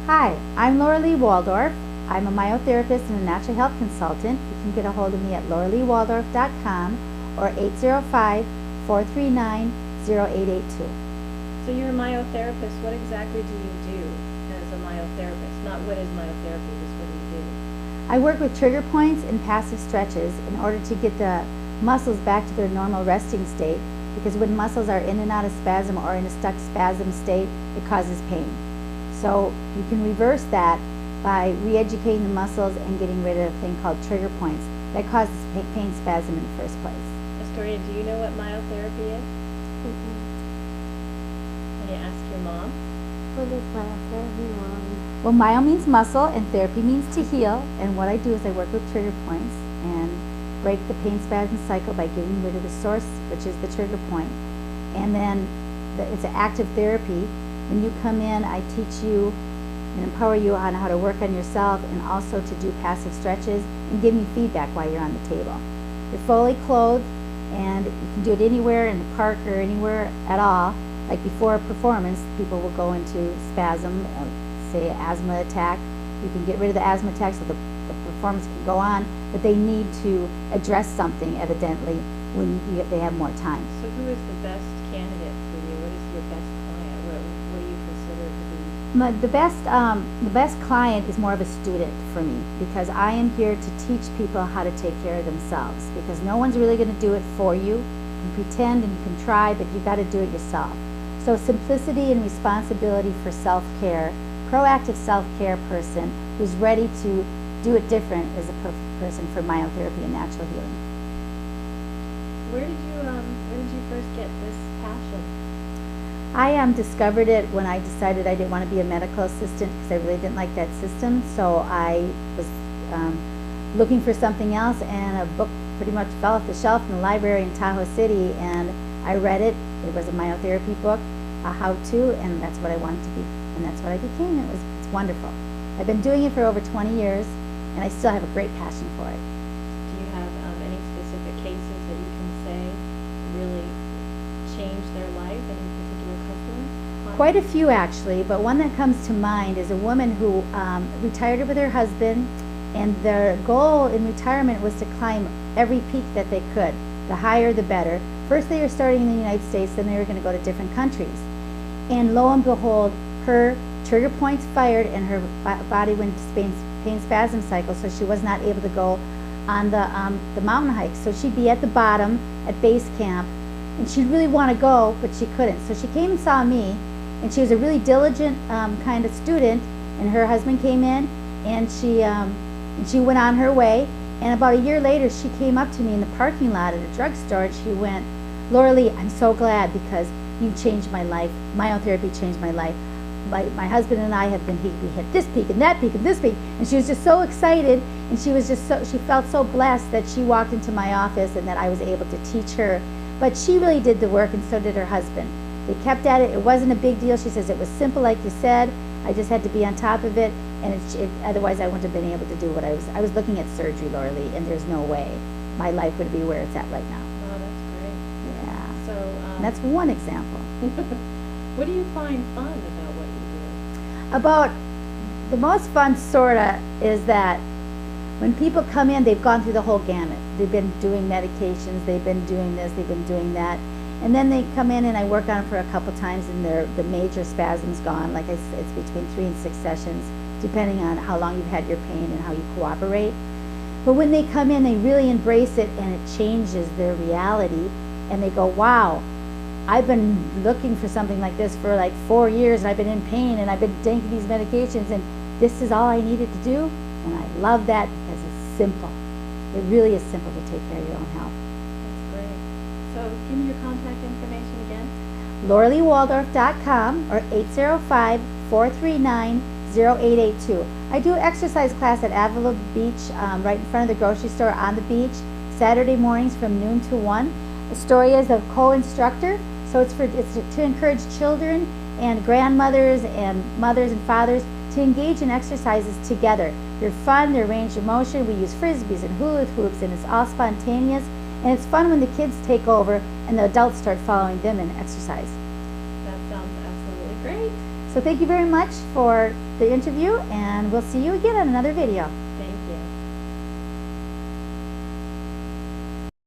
Hi, I'm Laura Lee Waldorf. I'm a myotherapist and a natural health consultant. You can get a hold of me at lauraleewaldorf.com or 805-439-0882. So you're a myotherapist. What exactly do you do as a myotherapist? Not what is myotherapy, just what do you do? I work with trigger points and passive stretches in order to get the muscles back to their normal resting state, because when muscles are in and out of spasm or in a stuck spasm state, it causes pain. So you can reverse that by re-educating the muscles and getting rid of a thing called trigger points that causes pain spasm in the first place. Astoria, do you know what myotherapy is? Can you ask your mom? What is myotherapy, Mom? Well, myo means muscle and therapy means to heal, and what I do is I work with trigger points and break the pain spasm cycle by getting rid of the source, which is the trigger point. And then it's an active therapy. When you come in, I teach you and empower you on how to work on yourself and also to do passive stretches and give me feedback while you're on the table. You're fully clothed and you can do it anywhere in the park or anywhere at all. Like before a performance, people will go into spasm, say an asthma attack. You can get rid of the asthma attack so the performance can go on, but they need to address something evidently when they have more time. So who is the best candidate for you? What is your best client? What do you consider to be? The best client is more of a student for me, because I am here to teach people how to take care of themselves, because no one's really going to do it for you. You can pretend and you can try, but you got to do it yourself. So simplicity and responsibility for self-care, proactive self-care person who's ready to do it different is a perfect person for myotherapy and natural healing. Where did you first get this passion? I discovered it when I decided I didn't want to be a medical assistant because I really didn't like that system. So I was looking for something else, and a book pretty much fell off the shelf in the library in Tahoe City, and I read it. It was a myotherapy book, a how-to, and that's what I wanted to be, and that's what I became. It's wonderful. I've been doing it for over 20 years, and I still have a great passion for it. Do you have any specific cases that you can say really changed their life? Any particular customers? Quite a few actually, but one that comes to mind is a woman who retired with her husband, and their goal in retirement was to climb every peak that they could. The higher the better. First they were starting in the United States, then they were going to go to different countries. And lo and behold, her trigger points fired and her body went into pain spasm cycle, so she was not able to go on the mountain hike. So she'd be at the bottom at base camp, and she'd really want to go, but she couldn't. So she came and saw me, and she was a really diligent kind of student, and her husband came in, and she went on her way. And about a year later, she came up to me in the parking lot at a drugstore, and she went, "Laura Lee, I'm so glad because you changed my life. Myotherapy changed my life. My husband and I have been, we hit this peak and that peak and this peak." And she was just so excited, and she felt so blessed that she walked into my office and that I was able to teach her. But she really did the work, and so did her husband. They kept at it. It wasn't a big deal. She says it was simple, like you said. I just had to be on top of it, and otherwise I wouldn't have been able to do what I was looking at surgery, Laura Lee, and there's no way my life would be where it's at right now. Oh, that's great. Yeah. So And that's one example. what do you find fun about what you do? About the most fun sorta is that when people come in, they've gone through the whole gamut. They've been doing medications, they've been doing this, they've been doing that, and then they come in and I work on them for a couple times, and the major spasm's gone. Like I said, it's between 3 and 6 sessions, depending on how long you've had your pain and how you cooperate. But when they come in, they really embrace it, and it changes their reality, and they go, "Wow, I've been looking for something like this for like 4 years, and I've been in pain, and I've been taking these medications, and this is all I needed to do." And I love that because it's simple. It really is simple to take care of your own health. That's great. So give me your contact information again. lauraleewaldorf.com or 805-439-0882. I do an exercise class at Avila Beach, right in front of the grocery store on the beach, Saturday mornings from noon to 1. Astoria is a co-instructor, so it's to encourage children and grandmothers and mothers and fathers to engage in exercises together. They're fun, they're range of motion, we use frisbees and hula hoops, and it's all spontaneous, and it's fun when the kids take over and the adults start following them in exercise. That sounds absolutely great. So thank you very much for the interview, and we'll see you again on another video.